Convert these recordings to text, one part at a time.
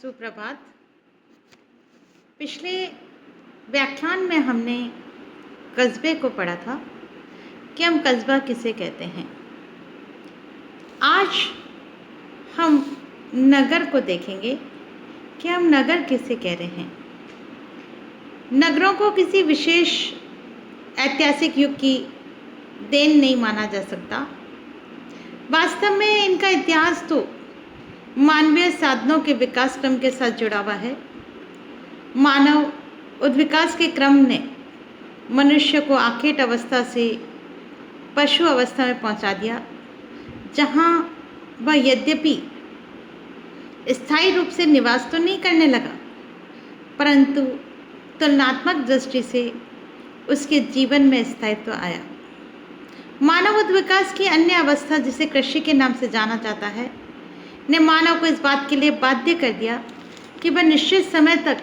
सुप्रभात। पिछले व्याख्यान में हमने कस्बे को पढ़ा था कि हम कस्बा किसे कहते हैं। आज हम नगर को देखेंगे कि हम नगर किसे कह रहे हैं। नगरों को किसी विशेष ऐतिहासिक युग की देन नहीं माना जा सकता। वास्तव में इनका इतिहास तो मानवीय साधनों के विकास क्रम के साथ जुड़ा हुआ है। मानव उद्विकास के क्रम ने मनुष्य को आखेट अवस्था से पशु अवस्था में पहुंचा दिया, जहां वह यद्यपि स्थायी रूप से निवास तो नहीं करने लगा, परंतु तुलनात्मक दृष्टि से उसके जीवन में स्थायित्व आया। मानव उद्विकास की अन्य अवस्था, जिसे कृषि के नाम से जाना जाता है, ने मानव को इस बात के लिए बाध्य कर दिया कि वह निश्चित समय तक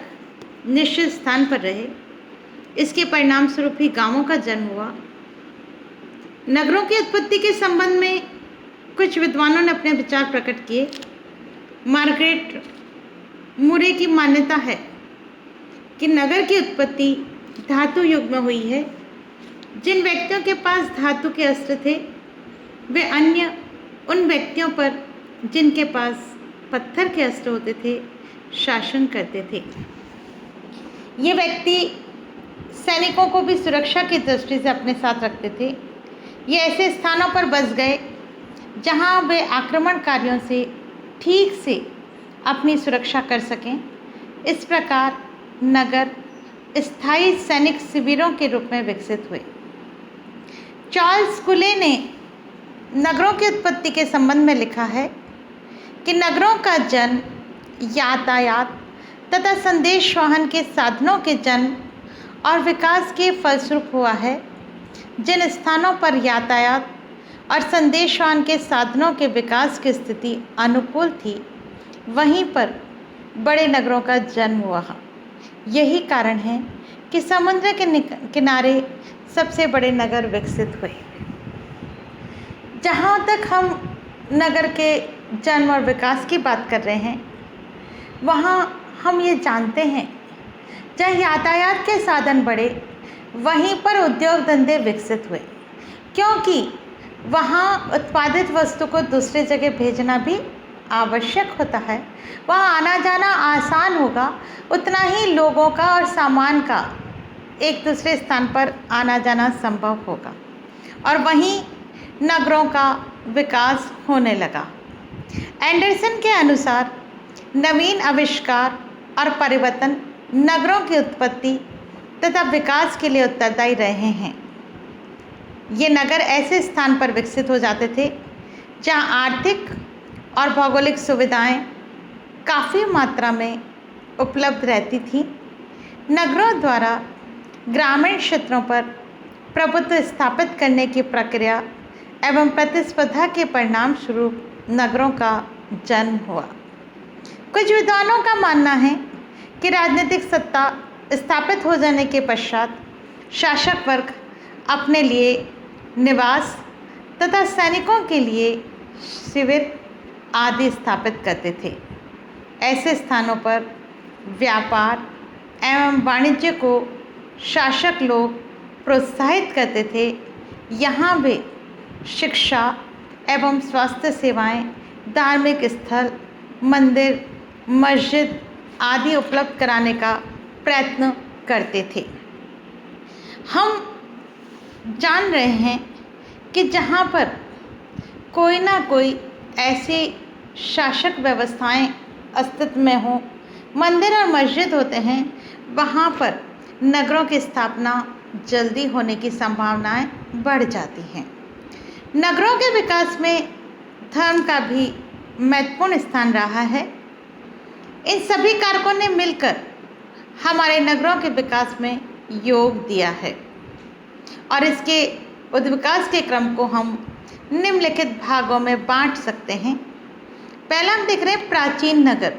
निश्चित स्थान पर रहे। इसके परिणाम स्वरूप ही गांवों का जन्म हुआ। नगरों की उत्पत्ति के संबंध में कुछ विद्वानों ने अपने विचार प्रकट किए। मार्गरेट मूरे की मान्यता है कि नगर की उत्पत्ति धातु युग में हुई है। जिन व्यक्तियों के पास धातु के अस्त्र थे, वे अन्य उन व्यक्तियों पर जिनके पास पत्थर के अस्त्र होते थे शासन करते थे। ये व्यक्ति सैनिकों को भी सुरक्षा की दृष्टि से अपने साथ रखते थे। ये ऐसे स्थानों पर बस गए जहां वे आक्रमणकारियों से ठीक से अपनी सुरक्षा कर सकें। इस प्रकार नगर स्थायी सैनिक शिविरों के रूप में विकसित हुए। चार्ल्स कुले ने नगरों की उत्पत्ति के संबंध में लिखा है कि नगरों का जन्म यातायात तथा संदेश वहन के साधनों के जन्म और विकास के फलस्वरूप हुआ है। जिन स्थानों पर यातायात और संदेश वहन के साधनों के विकास की स्थिति अनुकूल थी, वहीं पर बड़े नगरों का जन्म हुआ। यही कारण है कि समुद्र के किनारे सबसे बड़े नगर विकसित हुए। जहाँ तक हम नगर के जन्म और विकास की बात कर रहे हैं, वहाँ हम ये जानते हैं जहाँ यातायात के साधन बढ़े, वहीं पर उद्योग धंधे विकसित हुए, क्योंकि वहाँ उत्पादित वस्तु को दूसरी जगह भेजना भी आवश्यक होता है। वहाँ आना जाना आसान होगा, उतना ही लोगों का और सामान का एक दूसरे स्थान पर आना जाना संभव होगा, और वहीं नगरों का विकास होने लगा। एंडरसन के अनुसार नवीन आविष्कार और परिवर्तन नगरों की उत्पत्ति तथा विकास के लिए उत्तरदायी रहे हैं। ये नगर ऐसे स्थान पर विकसित हो जाते थे जहाँ आर्थिक और भौगोलिक सुविधाएं काफ़ी मात्रा में उपलब्ध रहती थीं। नगरों द्वारा ग्रामीण क्षेत्रों पर प्रभुत्व स्थापित करने की प्रक्रिया एवं प्रतिस्पर्धा के परिणाम स्वरूप नगरों का जन्म हुआ। कुछ विद्वानों का मानना है कि राजनीतिक सत्ता स्थापित हो जाने के पश्चात शासक वर्ग अपने लिए निवास तथा सैनिकों के लिए शिविर आदि स्थापित करते थे। ऐसे स्थानों पर व्यापार एवं वाणिज्य को शासक लोग प्रोत्साहित करते थे। यहाँ वे शिक्षा एवं स्वास्थ्य सेवाएं, धार्मिक स्थल, मंदिर, मस्जिद आदि उपलब्ध कराने का प्रयत्न करते थे। हम जान रहे हैं कि जहाँ पर कोई ना कोई ऐसी शासक व्यवस्थाएं अस्तित्व में हों, मंदिर और मस्जिद होते हैं, वहाँ पर नगरों की स्थापना जल्दी होने की संभावनाएं बढ़ जाती हैं। नगरों के विकास में धर्म का भी महत्वपूर्ण स्थान रहा है। इन सभी कारकों ने मिलकर हमारे नगरों के विकास में योग दिया है, और इसके उद्विकास के क्रम को हम निम्नलिखित भागों में बांट सकते हैं। पहला हम देख रहे हैं प्राचीन नगर।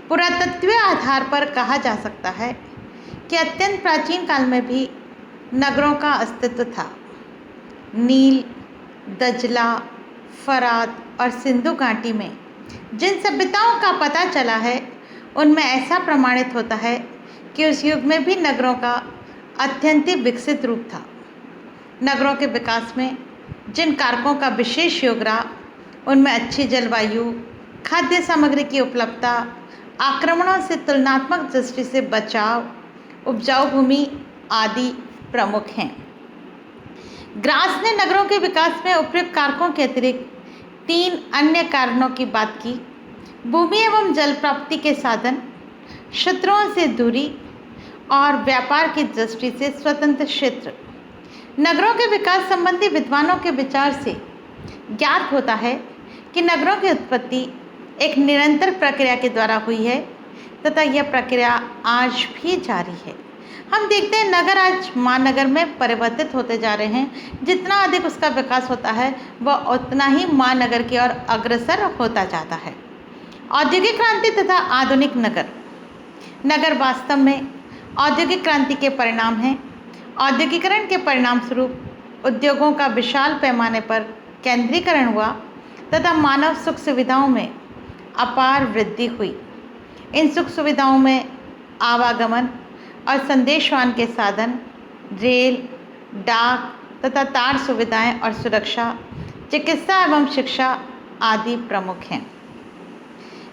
पुरातत्वीय आधार पर कहा जा सकता है कि अत्यंत प्राचीन काल में भी नगरों का अस्तित्व था। नील, दजला, फरात और सिंधु घाटी में जिन सभ्यताओं का पता चला है, उनमें ऐसा प्रमाणित होता है कि उस युग में भी नगरों का अत्यंत विकसित रूप था। नगरों के विकास में जिन कारकों का विशेष योग रहा, उनमें अच्छी जलवायु, खाद्य सामग्री की उपलब्धता, आक्रमणों से तुलनात्मक दृष्टि से बचाव, उपजाऊ भूमि आदि प्रमुख हैं। ग्रास ने नगरों के विकास में उपयुक्त कारकों के अतिरिक्त 3 अन्य कारणों की बात की। भूमि एवं जल प्राप्ति के साधन, शत्रुओं से दूरी और व्यापार की दृष्टि से स्वतंत्र क्षेत्र। नगरों के विकास संबंधी विद्वानों के विचार से ज्ञात होता है कि नगरों की उत्पत्ति एक निरंतर प्रक्रिया के द्वारा हुई है तथा यह प्रक्रिया आज भी जारी है। हम देखते हैं नगर आज महानगर में परिवर्तित होते जा रहे हैं। जितना अधिक उसका विकास होता है वह उतना ही महानगर की ओर अग्रसर होता जाता है। औद्योगिक क्रांति तथा आधुनिक नगर वास्तव में औद्योगिक क्रांति के परिणाम हैं। औद्योगिकरण के परिणाम स्वरूप उद्योगों का विशाल पैमाने पर केंद्रीकरण हुआ तथा मानव सुख सुविधाओं में अपार वृद्धि हुई। इन सुख सुविधाओं में आवागमन और संदेशवाहन के साधन, रेल, डाक तथा तार सुविधाएं और सुरक्षा, चिकित्सा एवं शिक्षा आदि प्रमुख हैं।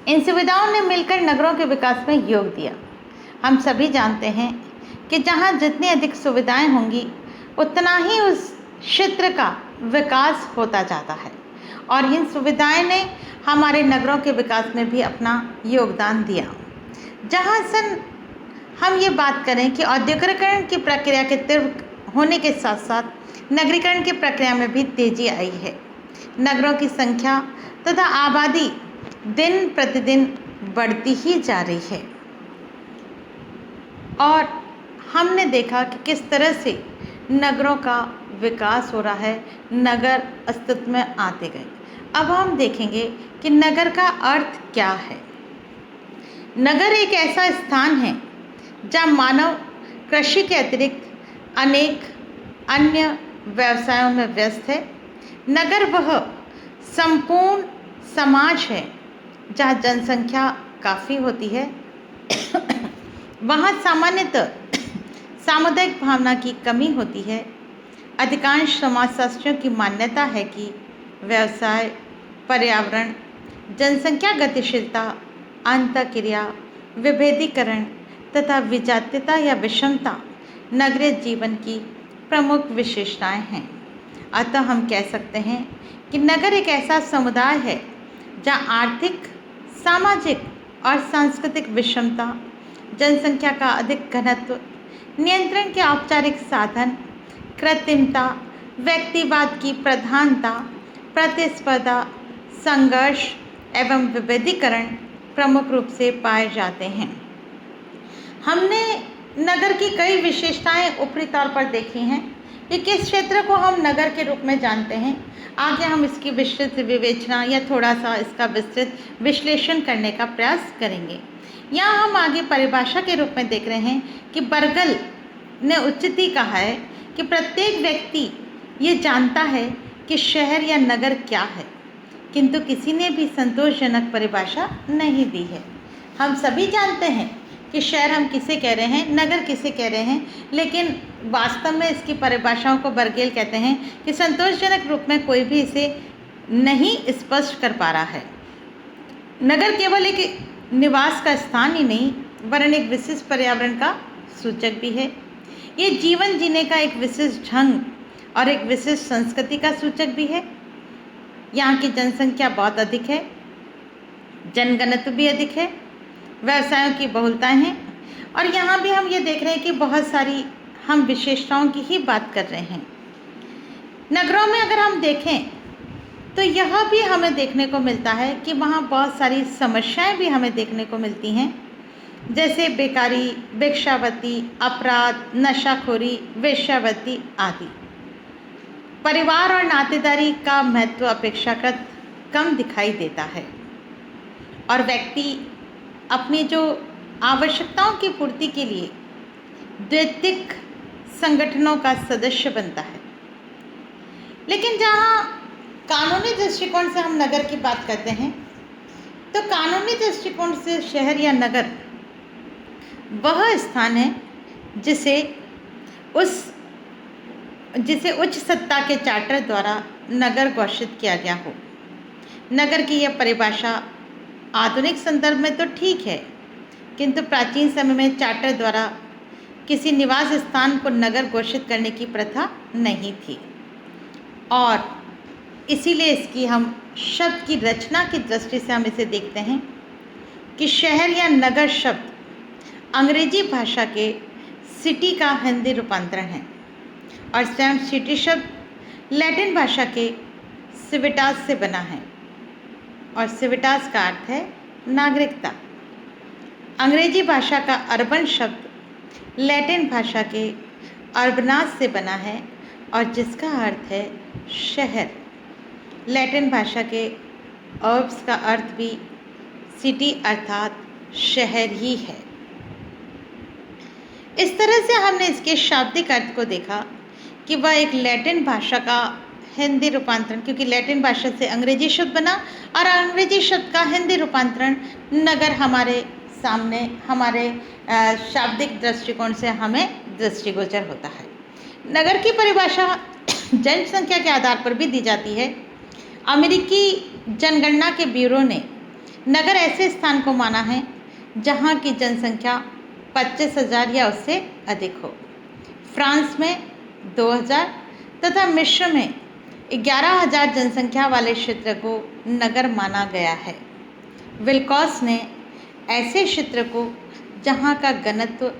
इन सुविधाओं ने मिलकर नगरों के विकास में योग दिया। हम सभी जानते हैं कि जहां जितनी अधिक सुविधाएं होंगी उतना ही उस क्षेत्र का विकास होता जाता है और इन सुविधाएं ने हमारे नगरों के विकास में भी अपना योगदान दिया। जहां हम ये बात करें कि औद्योगिकरण की प्रक्रिया के तीव्र होने के साथ साथ नगरीकरण की प्रक्रिया में भी तेजी आई है। नगरों की संख्या तथा आबादी दिन प्रतिदिन बढ़ती ही जा रही है और हमने देखा कि किस तरह से नगरों का विकास हो रहा है, नगर अस्तित्व में आते गए। अब हम देखेंगे कि नगर का अर्थ क्या है। नगर एक ऐसा स्थान है जहाँ मानव कृषि के अतिरिक्त अनेक अन्य व्यवसायों में व्यस्त है। नगर वह संपूर्ण समाज है जहाँ जनसंख्या काफ़ी होती है। वहाँ सामान्यतः सामुदायिक भावना की कमी होती है। अधिकांश समाजशास्त्रियों की मान्यता है कि व्यवसाय, पर्यावरण, जनसंख्या गतिशीलता, अंतःक्रिया, विभेदीकरण तथा विजातीयता या विषमता नगरीय जीवन की प्रमुख विशेषताएं हैं। अतः हम कह सकते हैं कि नगर एक ऐसा समुदाय है जहाँ आर्थिक, सामाजिक और सांस्कृतिक विषमता, जनसंख्या का अधिक घनत्व, नियंत्रण के औपचारिक साधन, कृत्रिमता, व्यक्तिवाद की प्रधानता, प्रतिस्पर्धा, संघर्ष एवं विभेदीकरण प्रमुख रूप से पाए जाते हैं। हमने नगर की कई विशेषताएं ऊपरी तौर पर देखी हैं कि किस क्षेत्र को हम नगर के रूप में जानते हैं। आगे हम इसकी विस्तृत विवेचना या थोड़ा सा इसका विस्तृत विश्लेषण करने का प्रयास करेंगे। यहाँ हम आगे परिभाषा के रूप में देख रहे हैं कि बर्गल ने उचित ही कहा है कि प्रत्येक व्यक्ति ये जानता है कि शहर या नगर क्या है, किंतु किसी ने भी संतोषजनक परिभाषा नहीं दी है। हम सभी जानते हैं कि शहर हम किसे कह रहे हैं, नगर किसे कह रहे हैं, लेकिन वास्तव में इसकी परिभाषाओं को बर्गेल कहते हैं कि संतोषजनक रूप में कोई भी इसे नहीं स्पष्ट कर पा रहा है। नगर केवल एक निवास का स्थान ही नहीं वरन एक विशिष्ट पर्यावरण का सूचक भी है। ये जीवन जीने का एक विशिष्ट ढंग और एक विशिष्ट संस्कृति का सूचक भी है। यहाँ की जनसंख्या बहुत अधिक है, जनघनत्व भी अधिक है, व्यवसायों की बहुलताएं हैं और यहाँ भी हम ये देख रहे हैं कि बहुत सारी हम विशेषताओं की ही बात कर रहे हैं। नगरों में अगर हम देखें तो यह भी हमें देखने को मिलता है कि वहाँ बहुत सारी समस्याएं भी हमें देखने को मिलती हैं, जैसे बेकारी, भिक्षावृत्ति, अपराध, नशाखोरी, वेश्यावृत्ति आदि। परिवार और नातेदारी का महत्व अपेक्षाकृत कम दिखाई देता है और व्यक्ति अपनी जो आवश्यकताओं की पूर्ति के लिए द्वैतिक संगठनों का सदस्य बनता है। लेकिन जहाँ कानूनी दृष्टिकोण से हम नगर की बात करते हैं तो कानूनी दृष्टिकोण से शहर या नगर वह स्थान है जिसे उच्च सत्ता के चार्टर द्वारा नगर घोषित किया गया हो। नगर की यह परिभाषा आधुनिक संदर्भ में तो ठीक है, किंतु प्राचीन समय में चार्टर द्वारा किसी निवास स्थान को नगर घोषित करने की प्रथा नहीं थी और इसीलिए इसकी हम शब्द की रचना की दृष्टि से हम इसे देखते हैं कि शहर या नगर शब्द अंग्रेजी भाषा के सिटी का हिंदी रूपांतरण है और स्वयं सिटी शब्द लैटिन भाषा के सिविटास से बना है और सिविटास का अर्थ है नागरिकता। अंग्रेजी भाषा का अर्बन शब्द लैटिन भाषा के अर्बनास से बना है और जिसका अर्थ है शहर। लैटिन भाषा के अर्ब्स का अर्थ भी सिटी अर्थात शहर ही है। इस तरह से हमने इसके शाब्दिक अर्थ को देखा कि वह एक लैटिन भाषा का हिंदी रूपांतरण, क्योंकि लैटिन भाषा से अंग्रेजी शब्द बना और अंग्रेजी शब्द का हिंदी रूपांतरण नगर हमारे सामने हमारे शाब्दिक दृष्टिकोण से हमें दृष्टिगोचर होता है। नगर की परिभाषा जनसंख्या के आधार पर भी दी जाती है। अमेरिकी जनगणना के ब्यूरो ने नगर ऐसे स्थान को माना है जहां की जनसंख्या 25,000 या उससे अधिक हो। फ्रांस में 2,000 तथा मिस्र में 11,000 जनसंख्या वाले क्षेत्र को नगर माना गया है। विल्कॉस ने ऐसे क्षेत्र को जहां का घनत्व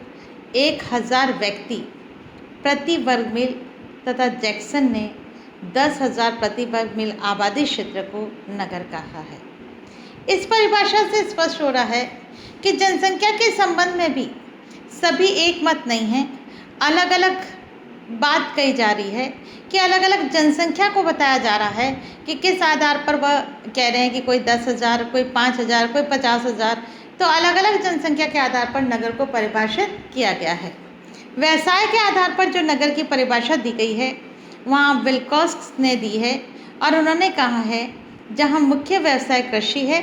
1,000 व्यक्ति प्रति वर्ग मील तथा जैक्सन ने 10,000 प्रति वर्ग मील आबादी क्षेत्र को नगर कहा है। इस परिभाषा से स्पष्ट हो रहा है कि जनसंख्या के संबंध में भी सभी एक मत नहीं है। अलग अलग बात कही जा रही है कि अलग अलग जनसंख्या को बताया जा रहा है कि किस आधार पर वह कह रहे हैं कि कोई 10,000, कोई 5,000, कोई 50,000। तो अलग अलग जनसंख्या के आधार पर नगर को परिभाषित किया गया है। व्यवसाय के आधार पर जो नगर की परिभाषा दी गई है वहाँ विल्कॉक्स ने दी है और उन्होंने कहा है जहाँ मुख्य व्यवसाय कृषि है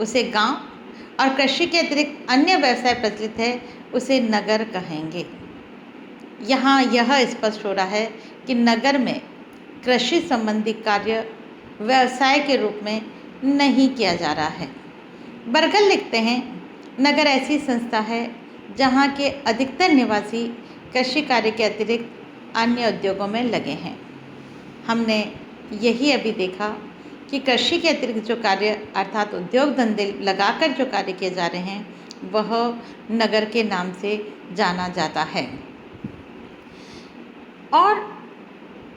उसे गांव और कृषि के अतिरिक्त अन्य व्यवसाय प्रचलित है उसे नगर कहेंगे। यहाँ यह स्पष्ट हो रहा है कि नगर में कृषि संबंधी कार्य व्यवसाय के रूप में नहीं किया जा रहा है। बर्गल लिखते हैं नगर ऐसी संस्था है जहाँ के अधिकतर निवासी कृषि कार्य के अतिरिक्त अन्य उद्योगों में लगे हैं। हमने यही अभी देखा कि कृषि के अतिरिक्त जो कार्य अर्थात उद्योग धंधे लगाकर जो कार्य किए जा रहे हैं वह नगर के नाम से जाना जाता है। और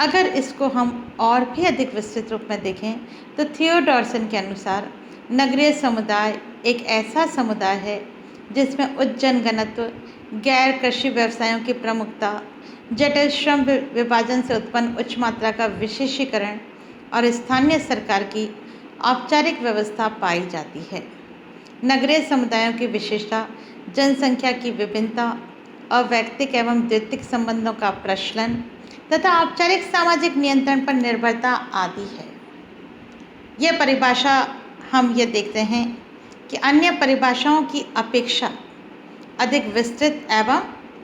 अगर इसको हम और भी अधिक विस्तृत रूप में देखें तो थियोडोरसन के अनुसार नगरीय समुदाय एक ऐसा समुदाय है जिसमें उच्च जनघनत्व, गैर कृषि व्यवसायों की प्रमुखता, जटिल श्रम विभाजन से उत्पन्न उच्च मात्रा का विशेषीकरण और स्थानीय सरकार की औपचारिक व्यवस्था पाई जाती है। नगरीय समुदायों की विशेषता जनसंख्या की विभिन्नता और वैयक्तिक एवं द्वितीयक संबंधों का प्रचलन तथा औपचारिक सामाजिक नियंत्रण पर निर्भरता आदि है। यह परिभाषा हम ये देखते हैं कि अन्य परिभाषाओं की अपेक्षा अधिक विस्तृत एवं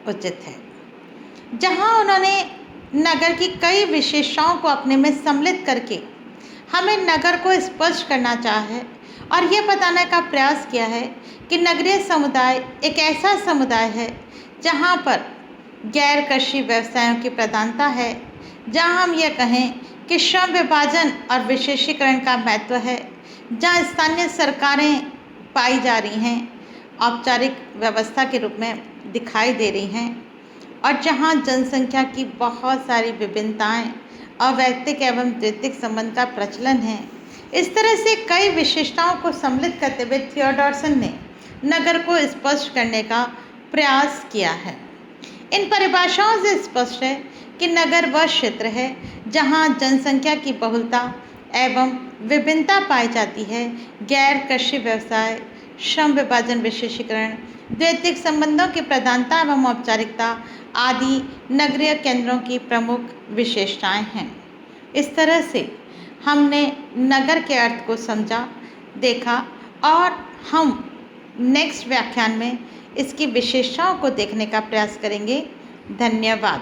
उचित है, जहां उन्होंने नगर की कई विशेषताओं को अपने में सम्मिलित करके हमें नगर को स्पष्ट करना चाहा है और ये बताने का प्रयास किया है कि नगरीय समुदाय एक ऐसा समुदाय है जहां पर गैर कृषि व्यवसायों की प्रधानता है, जहां हम ये कहें कि श्रम विभाजन और विशेषीकरण का महत्व है, जहां स्थानीय सरकारें पाई जा रही हैं, औपचारिक व्यवस्था के रूप में दिखाई दे रही हैं और जहां जनसंख्या की बहुत सारी विभिन्नताएं और वैयक्तिक एवं द्वितीयक संबंध का प्रचलन है। इस तरह से कई विशेषताओं को सम्मिलित करते हुए थियोडोरसन ने नगर को स्पष्ट करने का प्रयास किया है। इन परिभाषाओं से स्पष्ट है कि नगर वह क्षेत्र है जहां जनसंख्या की बहुलता एवं विभिन्नता पाई जाती है, गैर कृषि व्यवसाय, श्रम विभाजन विशेषीकरण, द्वैतिक संबंधों की प्रधानता एवं औपचारिकता आदि नगरीय केंद्रों की प्रमुख विशेषताएं हैं। इस तरह से हमने नगर के अर्थ को समझा, देखा और हम नेक्स्ट व्याख्यान में इसकी विशेषताओं को देखने का प्रयास करेंगे। धन्यवाद।